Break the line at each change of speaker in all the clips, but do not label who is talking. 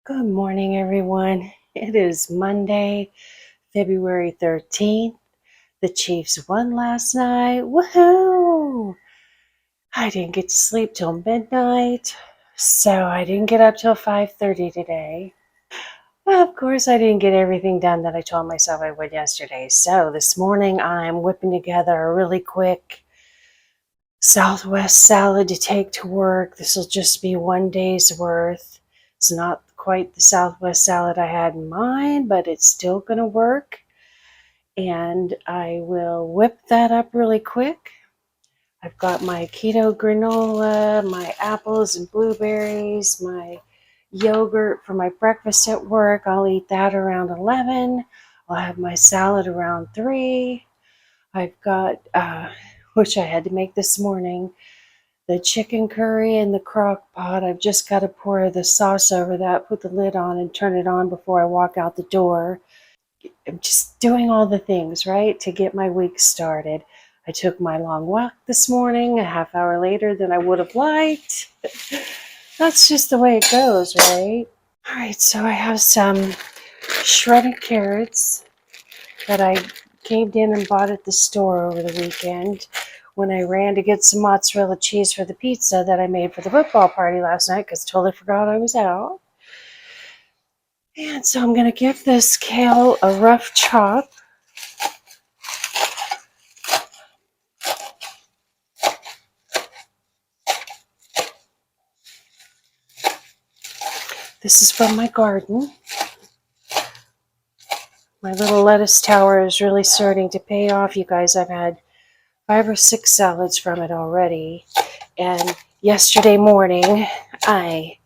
Good morning, everyone. It is Monday, February 13th. The Chiefs won last night. Woohoo! I didn't get to sleep till midnight, so I didn't get up till 5:30 today. Well, of course, I didn't get everything done that I told myself I would yesterday. So this morning, I'm whipping together a really quick Southwest salad to take to work. This will just be one day's worth. It's not quite the Southwest salad I had in mind, but it's still going to work. And I will whip that up really quick. I've got my keto granola, my apples and blueberries, my yogurt for my breakfast at work. I'll eat that around 11. I'll have my salad around 3. I've got, which I had to make this morning, the chicken curry in the crock pot. I've just got to pour the sauce over that, put the lid on, and turn it on before I walk out the door. I'm just doing all the things, right, to get my week started. I took my long walk this morning, a half hour later than I would have liked. That's just the way it goes, right? All right, so I have some shredded carrots that I caved in and bought at the store over the weekend when I ran to get some mozzarella cheese for the pizza that I made for the football party last night because I totally forgot I was out. And so I'm going to give this kale a rough chop. This is from my garden. My little lettuce tower is really starting to pay off, you guys. I've had 5 or 6 salads from it already. And yesterday morning, I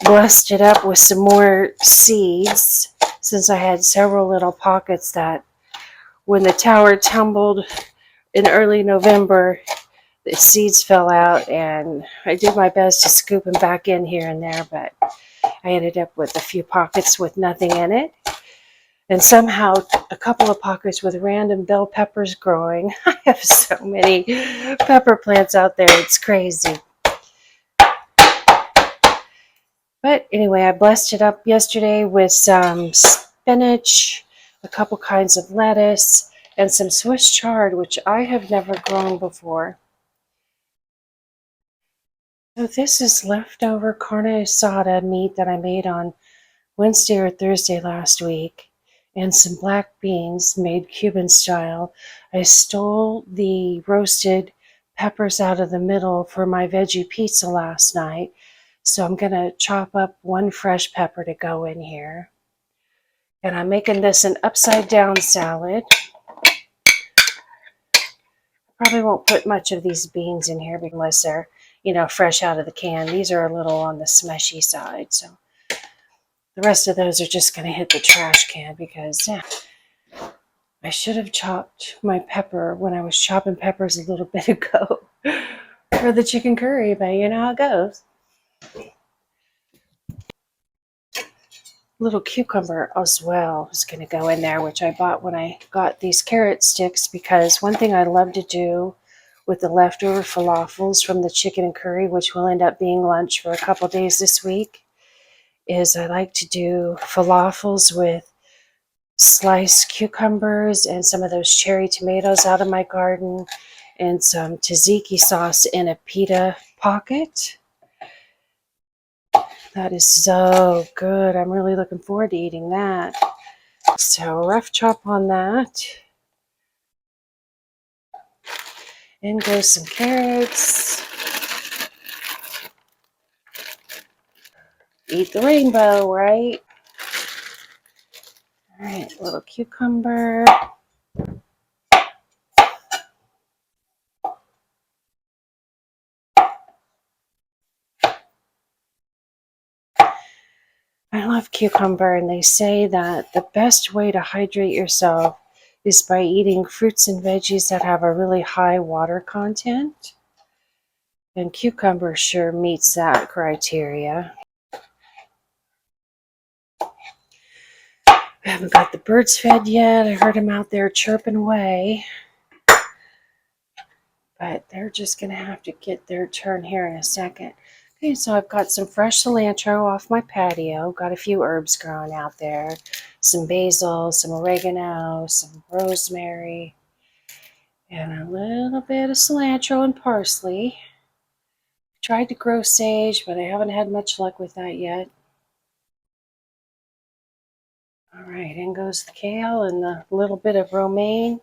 blessed it up with some more seeds since I had several little pockets that when the tower tumbled in early November, the seeds fell out, and I did my best to scoop them back in here and there, but I ended up with a few pockets with nothing in it. And somehow a couple of pockets with random bell peppers growing. I have so many pepper plants out there, it's crazy. But anyway, I blessed it up yesterday with some spinach, a couple kinds of lettuce, and some Swiss chard, which I have never grown before. So this is leftover carne asada meat that I made on Wednesday or Thursday last week, and some black beans made Cuban style. I stole the roasted peppers out of the middle for my veggie pizza last night. So I'm going to chop up one fresh pepper to go in here. And I'm making this an upside down salad. Probably won't put much of these beans in here unless they're, fresh out of the can. These are a little on the smushy side. So the rest of those are just going to hit the trash can because, I should have chopped my pepper when I was chopping peppers a little bit ago for the chicken curry, but you know how it goes. Little cucumber as well is going to go in there, which I bought when I got these carrot sticks, because one thing I love to do with the leftover falafels from the chicken and curry, which will end up being lunch for a couple days this week, is I like to do falafels with sliced cucumbers and some of those cherry tomatoes out of my garden and some tzatziki sauce in a pita pocket. That is so good. I'm really looking forward to eating that. So rough chop on that. In goes some carrots. Eat the rainbow, right? All right, a little cucumber. I love cucumber, and they say that the best way to hydrate yourself is by eating fruits and veggies that have a really high water content. And cucumber sure meets that criteria. I haven't got the birds fed yet. I heard them out there chirping away. But they're just going to have to get their turn here in a second. Okay, so I've got some fresh cilantro off my patio. Got a few herbs growing out there. Some basil, some oregano, some rosemary, and a little bit of cilantro and parsley. Tried to grow sage, but I haven't had much luck with that yet. All right, in goes the kale and a little bit of romaine.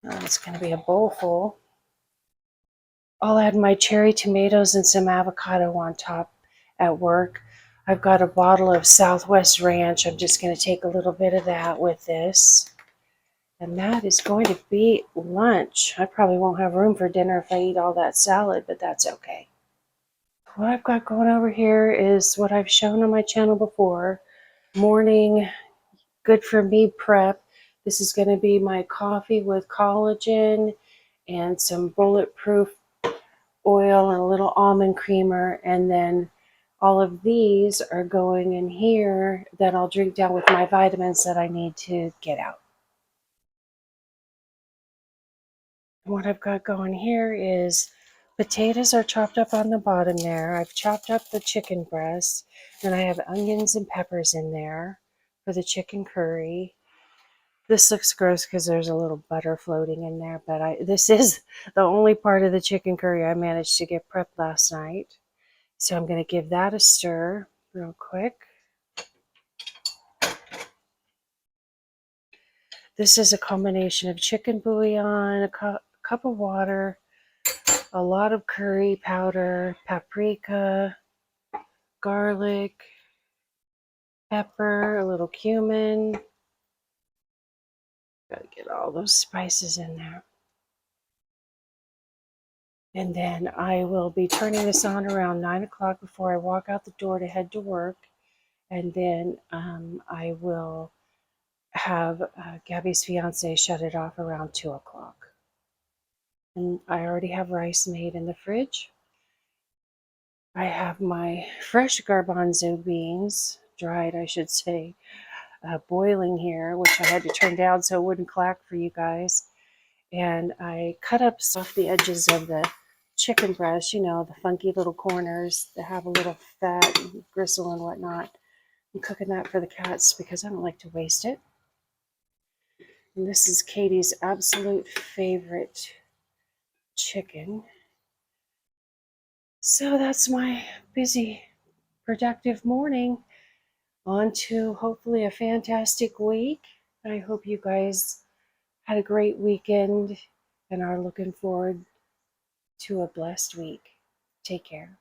It's going to be a bowl full. I'll add my cherry tomatoes and some avocado on top at work. I've got a bottle of Southwest Ranch. I'm just going to take a little bit of that with this. And that is going to be lunch. I probably won't have room for dinner if I eat all that salad, but that's okay. What I've got going over here is what I've shown on my channel before. Morning, good for me prep. This is going to be my coffee with collagen and some bulletproof oil and a little almond creamer, and then all of these are going in here that I'll drink down with my vitamins that I need to get out. What I've got going here is potatoes are chopped up on the bottom there. I've chopped up the chicken breast, and I have onions and peppers in there for the chicken curry. This looks gross because there's a little butter floating in there, but this is the only part of the chicken curry I managed to get prepped last night. So I'm going to give that a stir real quick. This is a combination of chicken bouillon, a cup of water, a lot of curry powder, paprika, garlic, pepper, a little cumin. Got to get all those spices in there. And then I will be turning this on around 9 o'clock before I walk out the door to head to work. And then I will have Gabby's fiance shut it off around 2 o'clock. And I already have rice made in the fridge. I have my fresh garbanzo beans, dried I should say, boiling here, which I had to turn down so it wouldn't clack for you guys. And I cut up off the edges of the chicken breast, you know, the funky little corners that have a little fat and gristle and whatnot. I'm cooking that for the cats because I don't like to waste it. And this is Katie's absolute favorite chicken. So that's my busy, productive morning. On to hopefully a fantastic week. I hope you guys had a great weekend and are looking forward to a blessed week. Take care.